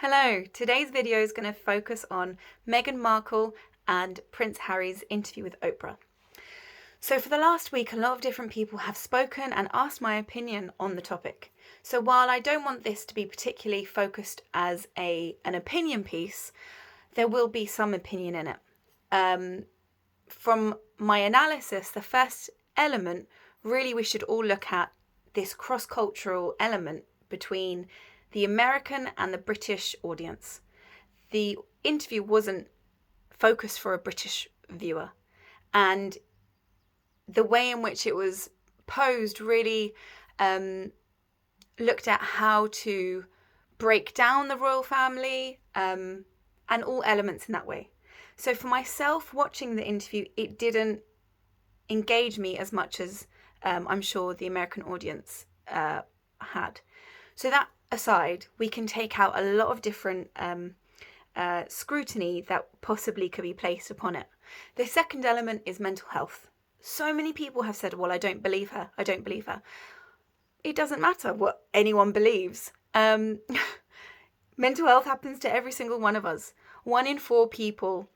Hello, today's video is going to focus on Meghan Markle and Prince Harry's interview with Oprah. So for the last week, a lot of different people have spoken and asked my opinion on the topic. So while I don't want this to be particularly focused as an opinion piece, there will be some opinion in it. From my analysis, the first element, really we should all look at this cross-cultural element between the American and the British audience. The interview wasn't focused for a British viewer, and the way in which it was posed really looked at how to break down the royal family and all elements in that way. So for myself, watching the interview, it didn't engage me as much as I'm sure the American audience had. So that aside, we can take out a lot of different scrutiny that possibly could be placed upon it. The second element is mental health. So many people have said, well, I don't believe her. I don't believe her. It doesn't matter what anyone believes. Mental health happens to every single one of us. 1 in 4 people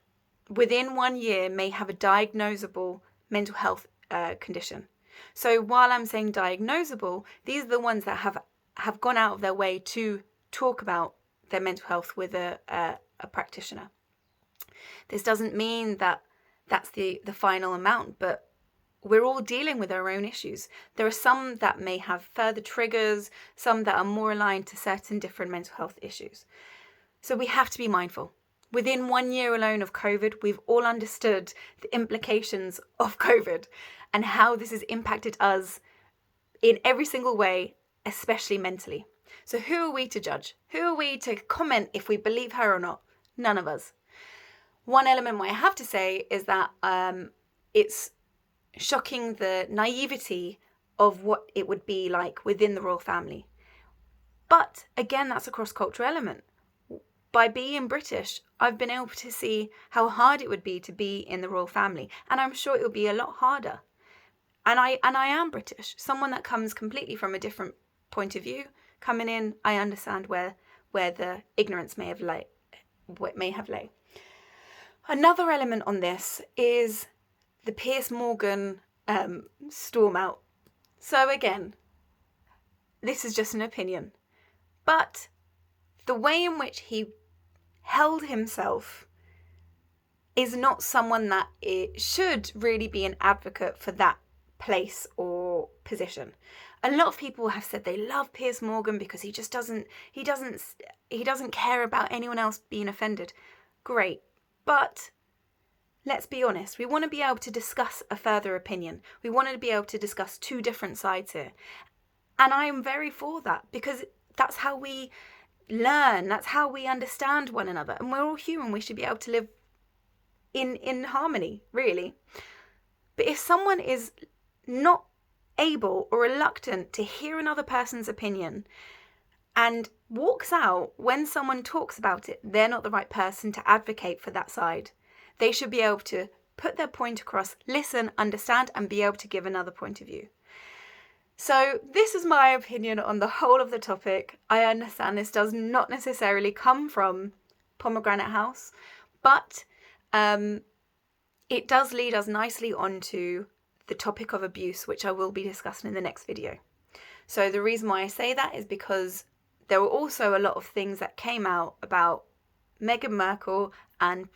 within 1 year may have a diagnosable mental health condition. So while I'm saying diagnosable, these are the ones that have gone out of their way to talk about their mental health with a practitioner. This doesn't mean that that's the final amount, but we're all dealing with our own issues. There are some that may have further triggers, some that are more aligned to certain different mental health issues. So we have to be mindful. Within 1 year alone of COVID, we've all understood the implications of COVID and how this has impacted us in every single way, especially mentally. So who are we to judge? Who are we to comment if we believe her or not? None of us. One element I have to say is that it's shocking the naivety of what it would be like within the royal family. But again, that's a cross-cultural element. By being British, I've been able to see how hard it would be to be in the royal family, and I'm sure it would be a lot harder. And I am British, someone that comes completely from a different point of view. Coming in, I understand where the ignorance may have lay. Another element on this is the Piers Morgan storm out. So again, this is just an opinion, but the way in which he held himself is not someone that it should really be an advocate for that place or position. A lot of people have said they love Piers Morgan because he doesn't care about anyone else being offended. Great, but let's be honest, we want to be able to discuss a further opinion. We want to be able to discuss 2 different sides here. And I am very for that, because that's how we learn, that's how we understand one another. And we're all human, we should be able to live in harmony, really. But if someone is not able or reluctant to hear another person's opinion and walks out when someone talks about it, they're not the right person to advocate for that side. They should be able to put their point across, listen, understand, and be able to give another point of view. So this is my opinion on the whole of the topic. I understand this does not necessarily come from Pomegranate House, but it does lead us nicely onto the topic of abuse, which I will be discussing in the next video. So the reason why I say that is because there were also a lot of things that came out about Meghan Markle and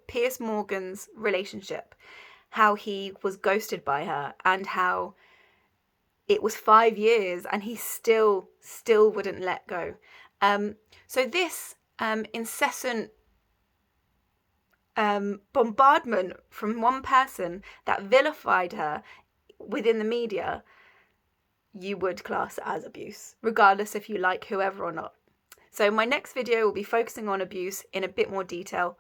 Piers Morgan's relationship, how he was ghosted by her and how it was 5 years and he still wouldn't let go. So this incessant bombardment from one person that vilified her within the media, you would class as abuse, regardless if you like whoever or not. So my next video will be focusing on abuse in a bit more detail,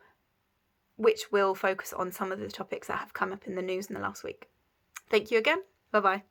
which will focus on some of the topics that have come up in the news in the last week. Thank you again. Bye-bye.